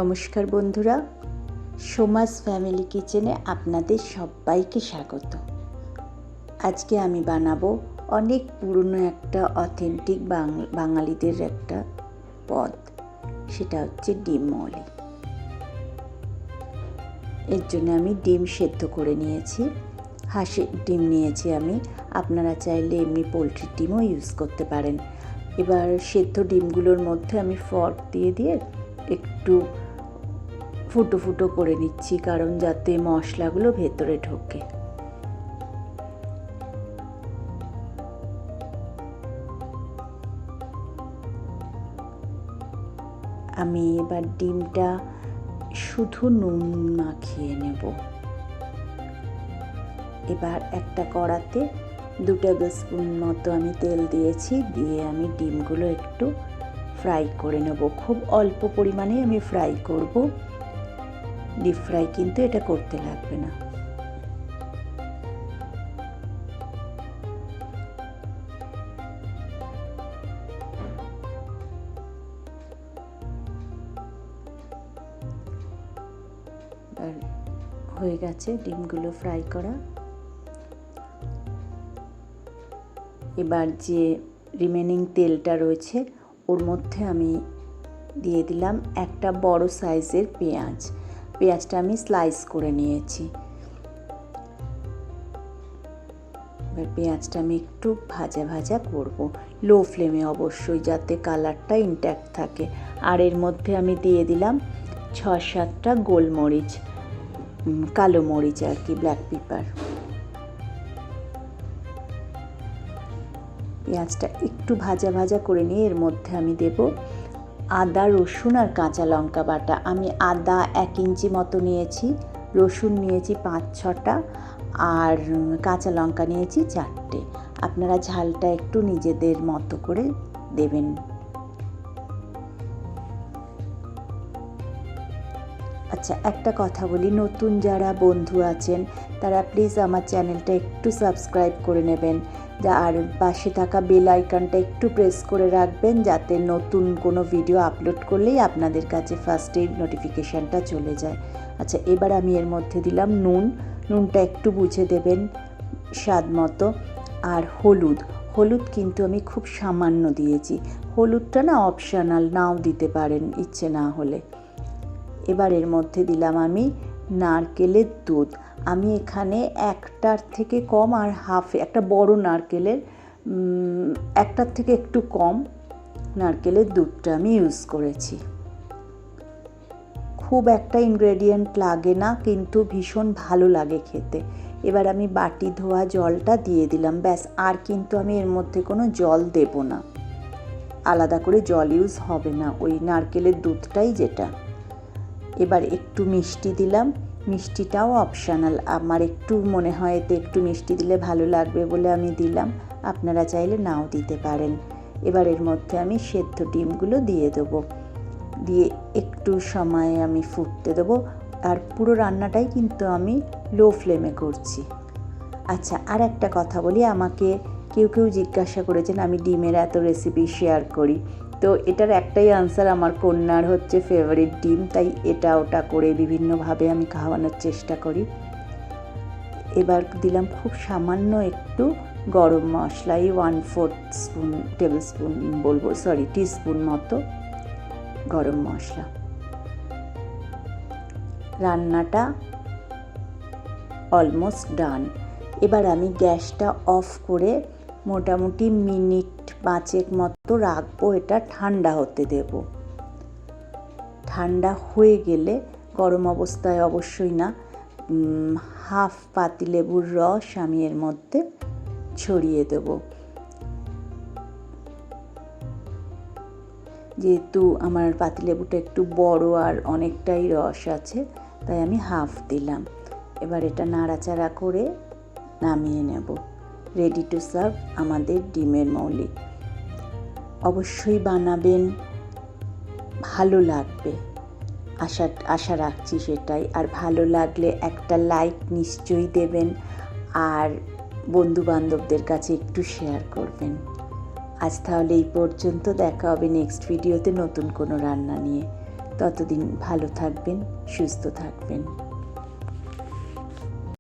নমস্কার বন্ধুরা, সোমাস ফ্যামিলি কিচেনে আপনাদের সবাইকে স্বাগত। আজকে আমি বানাবো অনেক পুরনো একটা অথেন্টিক বাঙালিদের একটা পদ, সেটা হচ্ছে ডিম মৌলি। এর জন্য আমি ডিম সেদ্ধ করে নিয়েছি, হাঁসের ডিম নিয়েছি আমি। আপনারা চাইলে এমনি পোলট্রির ডিমও ইউজ করতে পারেন। এবার সেদ্ধ ডিমগুলোর মধ্যে আমি ফর্ক দিয়ে একটু ফুটো ফুটো করে নিচ্ছি, কারণ যাতে মশলাগুলো ভেতরে ঢোকে। আমি এবার ডিমটা শুধু নুন মাখিয়ে নেব। এবার একটা কড়াতে 2 টেবিল স্পুন মতো আমি তেল দিয়েছি, দিয়ে আমি ডিমগুলো একটু ফ্রাই করে নেব। খুব অল্প পরিমাণে আমি ফ্রাই করব, ডিপ ফ্রাই কিন্তু এটা করতে লাগবে না। হয়ে গেছে ডিমগুলো ফ্রাই করা। এবার যে রিমেনিং তেলটা রয়েছে ওর মধ্যে আমি দিয়ে দিলাম একটা বড় সাইজের পেঁয়াজটা আমি স্লাইস করে নিয়েছি। এবার পেঁয়াজটা আমি একটু ভাজা করব, লো ফ্লেমে অবশ্যই, যাতে কালারটা ইনট্যাক্ট থাকে। আর এর মধ্যে আমি দিয়ে দিলাম 6-7টা গোলমরিচ, কালো মরিচ আর কি, ব্ল্যাক পেপার। পেঁয়াজটা একটু ভাজা করে নিয়ে এর মধ্যে আমি দেব আদা, রসুন আর কাঁচা লঙ্কা বাটা। আমি আদা 1 ইঞ্চি মতো নিয়েছি, রসুন নিয়েছি 5-6টা, আর কাঁচা লঙ্কা নিয়েছি 4টে। আপনারা ঝালটা একটু নিজেদের মতো করে দেবেন। আচ্ছা, একটা কথা বলি, নতুন যারা বন্ধু আছেন তারা প্লিজ আমার চ্যানেলটা একটু সাবস্ক্রাইব করে নেবেন, আর পাশে থাকা বেল আইকনটা একটু প্রেস করে রাখবেন, যাতে নতুন কোনো ভিডিও আপলোড করলেই আপনাদের কাছে ফার্স্টেই নোটিফিকেশানটা চলে যায়। আচ্ছা, এবার আমি এর মধ্যে দিলাম নুনটা একটু বুঝে দেবেন স্বাদ মতো। আর হলুদ কিন্তু আমি খুব সামান্য দিয়েছি। হলুদটা না অপশনাল, নাও দিতে পারেন ইচ্ছে না হলে। এবার এর মধ্যে দিলাম আমি নারকেলের দুধ। আমি এখানে 1টার থেকে কম আর একটা বড় নারকেলের 1টার থেকে একটু কম নারকেলের দুধটা আমি ইউজ করেছি। খুব একটা ইনগ্রেডিয়েন্ট লাগে না, কিন্তু ভীষণ ভালো লাগে খেতে। এবার আমি বাটি ধোয়া জলটা দিয়ে দিলাম, ব্যাস। আর কিন্তু আমি এর মধ্যে কোনো জল দেব না, আলাদা করে জল ইউজ হবে না, ওই নারকেলের দুধটাই যেটা। এবার একটু মিষ্টি দিলাম, মিষ্টিটাও অপশনাল, আমার একটু মনে হয় এতে একটু মিষ্টি দিলে ভালো লাগবে বলে আমি দিলাম, আপনারা চাইলে নাও দিতে পারেন। এবার এর মধ্যে আমি সেদ্ধ ডিমগুলো দিয়ে দেবো, দিয়ে একটু সময় আমি ফুটতে দেবো। আর পুরো রান্নাটাই কিন্তু আমি লো ফ্লেমে করছি। আচ্ছা, আর একটা কথা বলি, আমাকে কেউ জিজ্ঞাসা করেছেন আমি ডিমের এত রেসিপি শেয়ার করি, তো এটার একটাই আনসার, আমার কন্যার হচ্ছে ফেভারিট ডিম, তাই এটা ওটা করে বিভিন্নভাবে আমি খাওয়ানোর চেষ্টা করি। এবার দিলাম খুব সামান্য একটু গরম মশলা, 1/4 টিস্পুন মতো গরম মশলা। রান্নাটা অলমোস্ট ডান। এবার আমি গ্যাসটা অফ করে মোটামুটি মিনিট 5 মতো রাখবো, এটা ঠান্ডা হতে দেব। ঠান্ডা হয়ে গেলে, গরম অবস্থায় অবশ্যই না, হাফ পাতিলেবুর রস আমি এর মধ্যে ছড়িয়ে দেব। যেহেতু আমার পাতিলেবুটা একটু বড় আর অনেকটাই রস আছে, তাই আমি হাফ দিলাম। এবার এটা নাড়াচাড়া করে নামিয়ে নেব। রেডি টু সার্ভ আমাদের ডিমের মৌলি। অবশ্যই বানাবেন, ভালো লাগবে, আশা রাখছি সেটাই। আর ভালো লাগলে একটা লাইক নিশ্চয়ই দেবেন, আর বন্ধুবান্ধবদের কাছে একটু শেয়ার করবেন। আজ তাহলে এই পর্যন্ত, দেখা হবে নেক্সট ভিডিওতে নতুন কোনো রান্না নিয়ে। ততদিন ভালো থাকবেন, সুস্থ থাকবেন।